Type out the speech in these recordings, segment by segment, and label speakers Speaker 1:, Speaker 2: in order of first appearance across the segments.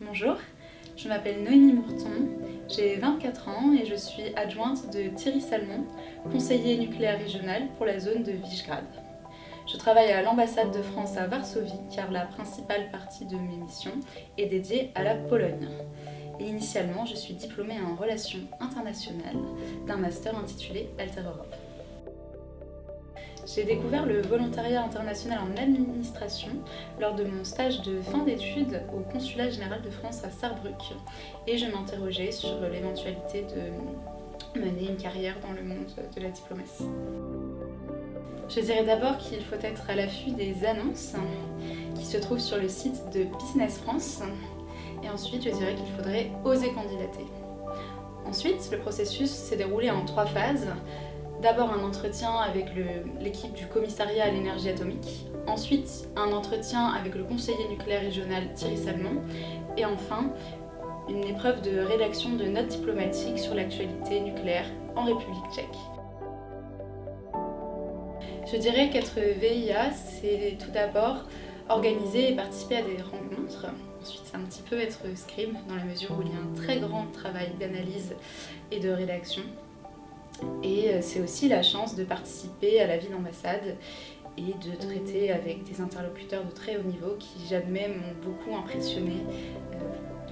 Speaker 1: Bonjour, je m'appelle Noémie Mourton, j'ai 24 ans et je suis adjointe de Thierry Salmon, conseiller nucléaire régional pour la zone de Visegrad. Je travaille à l'ambassade de France à Varsovie car la principale partie de mes missions est dédiée à la Pologne. Et initialement, je suis diplômée en relations internationales d'un master intitulé Alter Europe. J'ai découvert le volontariat international en administration lors de mon stage de fin d'études au Consulat général de France à Sarrebruck et je m'interrogeais sur l'éventualité de mener une carrière dans le monde de la diplomatie. Je dirais d'abord qu'il faut être à l'affût des annonces qui se trouvent sur le site de Business France et ensuite je dirais qu'il faudrait oser candidater. Ensuite, le processus s'est déroulé en 3 phases. D'abord un entretien avec l'équipe du commissariat à l'énergie atomique, ensuite un entretien avec le conseiller nucléaire régional Thierry Salmon, et enfin une épreuve de rédaction de notes diplomatiques sur l'actualité nucléaire en République tchèque. Je dirais qu'être VIA, c'est tout d'abord organiser et participer à des rencontres. Ensuite, c'est un petit peu être scribe, dans la mesure où il y a un très grand travail d'analyse et de rédaction. Et c'est aussi la chance de participer à la vie d'ambassade et de traiter avec des interlocuteurs de très haut niveau qui, j'admets, m'ont beaucoup impressionné,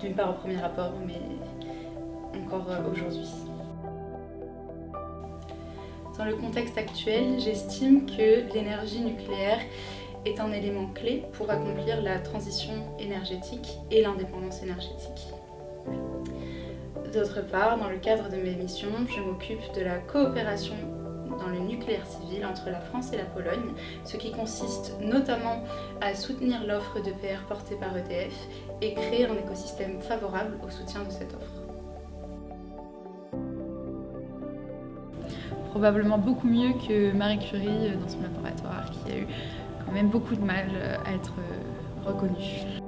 Speaker 1: d'une part au premier rapport, mais encore aujourd'hui. Dans le contexte actuel, j'estime que l'énergie nucléaire est un élément clé pour accomplir la transition énergétique et l'indépendance énergétique. D'autre part, dans le cadre de mes missions, je m'occupe de la coopération dans le nucléaire civil entre la France et la Pologne, ce qui consiste notamment à soutenir l'offre d'EPR portée par EDF et créer un écosystème favorable au soutien de cette offre.
Speaker 2: Probablement beaucoup mieux que Marie Curie dans son laboratoire, qui a eu quand même beaucoup de mal à être reconnue.